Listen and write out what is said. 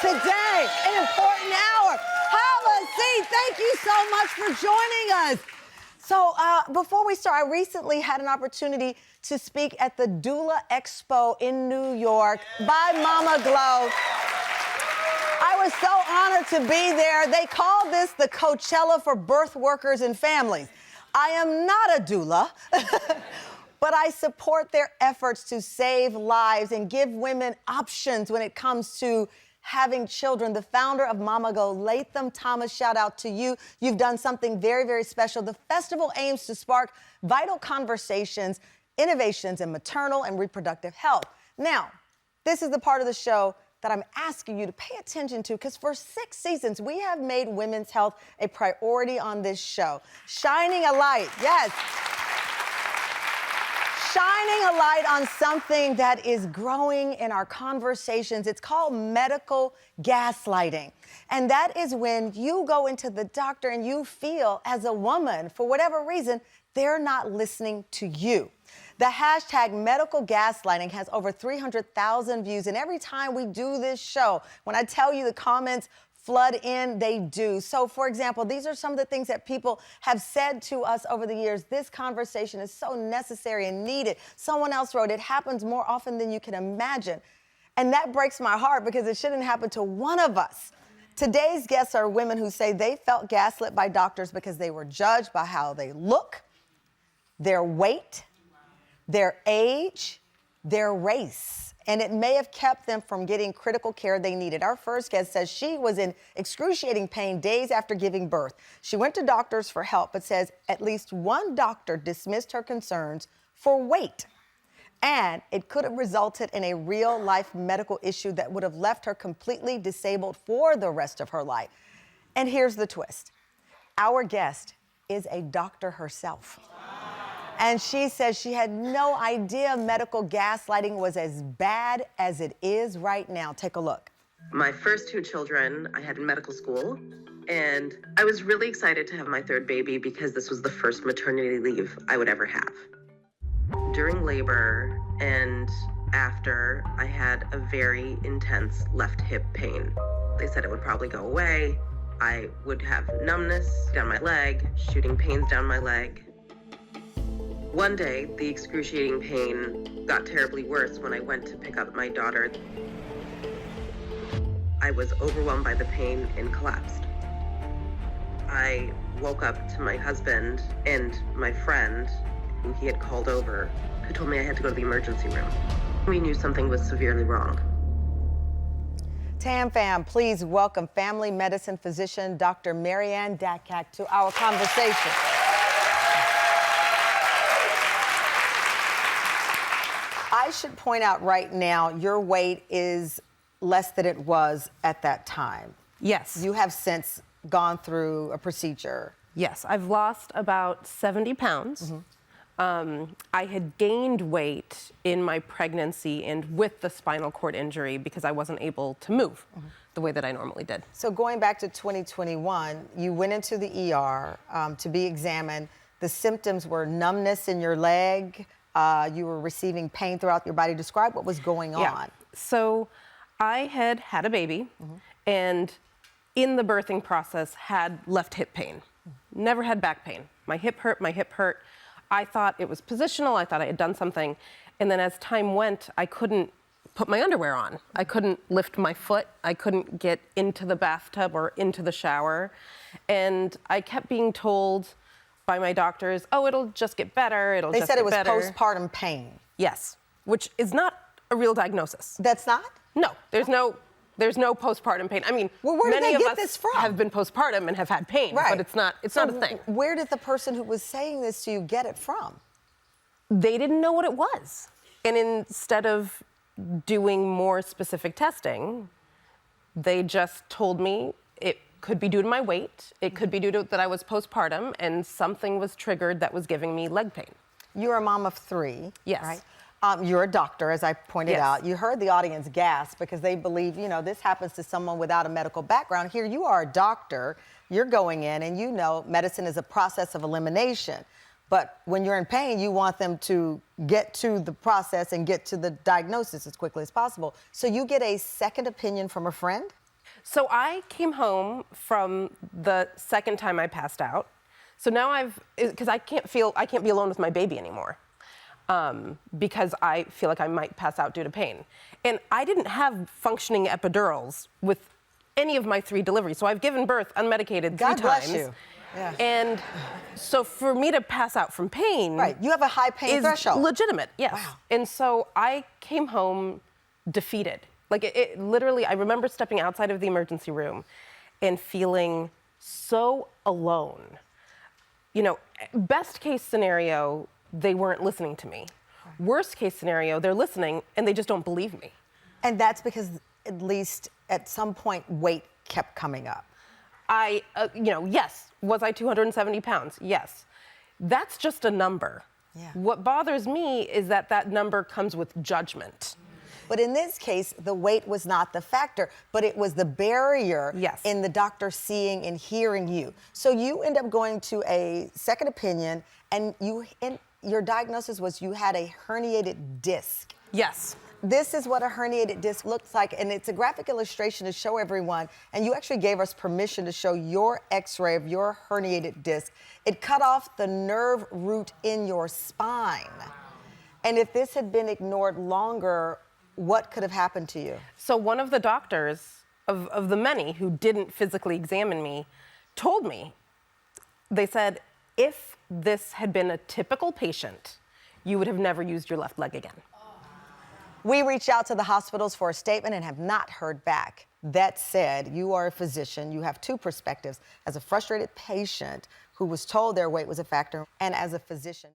today, an important hour. Have a seat. Thank you so much for joining us. So before we start, I recently had an opportunity to speak at the Doula Expo in New York by Mama Glow. I was so honored to be there. They call this the Coachella for birth workers and families. I am not a doula, but I support their efforts to save lives and give women options when it comes to having children. The founder of Mama Glow, Latham Thomas, shout out to you. You've done something very, very special. The festival aims to spark vital conversations, innovations in maternal and reproductive health. Now, this is the part of the show that I'm asking you to pay attention to, because for 6 seasons, we have made women's health a priority on this show. Shining a light, yes. Shining a light on something that is growing in our conversations. It's called medical gaslighting. And that is when you go into the doctor and you feel, as a woman, for whatever reason, they're not listening to you. The hashtag medical gaslighting has over 300,000 views. And every time we do this show, when I tell you the comments flood in, they do. So, for example, these are some of the things that people have said to us over the years. This conversation is so necessary and needed. Someone else wrote, it happens more often than you can imagine. And that breaks my heart because it shouldn't happen to one of us. Today's guests are women who say they felt gaslit by doctors because they were judged by how they look, their weight, their age, their race, and it may have kept them from getting critical care they needed. Our first guest says she was in excruciating pain days after giving birth. She went to doctors for help, but says at least one doctor dismissed her concerns for weight. And it could have resulted in a real-life medical issue that would have left her completely disabled for the rest of her life. And here's the twist. Our guest is a doctor herself. And she says she had no idea medical gaslighting was as bad as it is right now. Take a look. My first 2 children I had in medical school, and I was really excited to have my 3rd baby because this was the first maternity leave I would ever have. During labor and after, I had a very intense left hip pain. They said it would probably go away. I would have numbness down my leg, shooting pains down my leg. One day, the excruciating pain got terribly worse when I went to pick up my daughter. I was overwhelmed by the pain and collapsed. I woke up to my husband and my friend, who he had called over, who told me I had to go to the emergency room. We knew something was severely wrong. Tam Fam, please welcome family medicine physician Dr. Maryann Dakkak to our conversation. I should point out right now, your weight is less than it was at that time. Yes. You have since gone through a procedure. Yes, I've lost about 70 pounds. I had gained weight in my pregnancy and with the spinal cord injury because I wasn't able to move the way that I normally did. So going back to 2021, you went into the ER to be examined. The symptoms were numbness in your leg. You were receiving pain throughout your body. Describe what was going on. So I had had a baby and in the birthing process had left hip pain. Never had back pain. My hip hurt, I thought it was positional. I thought I had done something. And then as time went, I couldn't put my underwear on. I couldn't lift my foot. I couldn't get into the bathtub or into the shower. And I kept being told by my doctors, oh, it'll just get better, They said it was postpartum pain. Yes, which is not a real diagnosis. That's not? No, there's no postpartum pain. I mean, well, where did many they of get us this from? have been postpartum and have had pain, but it's not a thing. Where did the person who was saying this to you get it from? They didn't know what it was. And instead of doing more specific testing, they just told me it could be due to my weight, it could be due to that I was postpartum, and something was triggered that was giving me leg pain. You're a mom of 3, yes. Right? You're a doctor, as I pointed out. You heard the audience gasp because they believe, you know, this happens to someone without a medical background. Here you are a doctor, you're going in and you know medicine is a process of elimination. But when you're in pain, you want them to get to the process and get to the diagnosis as quickly as possible. So you get a second opinion from a friend? So I came home from the second time I passed out. So now because I can't be alone with my baby anymore. Because I feel like I might pass out due to pain. And I didn't have functioning epidurals with any of my 3 deliveries. So I've given birth unmedicated 3 God times. bless you. Yeah. And so for me to pass out from pain, Right, you have a high pain is threshold. legitimate, yes. Wow. And so I came home defeated. Like it literally, I remember stepping outside of the emergency room and feeling so alone. You know, best case scenario, they weren't listening to me. Worst case scenario, they're listening and they just don't believe me. And that's because at least at some point weight kept coming up. Yes. Was I 270 pounds? Yes. That's just a number. Yeah. What bothers me is that number comes with judgment. But in this case, the weight was not the factor, but it was the barrier Yes. in the doctor seeing and hearing you. So you end up going to a second opinion, and your diagnosis was you had a herniated disc. Yes. This is what a herniated disc looks like, and it's a graphic illustration to show everyone, and you actually gave us permission to show your x-ray of your herniated disc. It cut off the nerve root in your spine. And if this had been ignored longer, what could have happened to you? So one of the doctors of the many who didn't physically examine me told me, they said, if this had been a typical patient, you would have never used your left leg again. We reached out to the hospitals for a statement and have not heard back. That said, you are a physician. You have 2 perspectives. As a frustrated patient who was told their weight was a factor, and as a physician.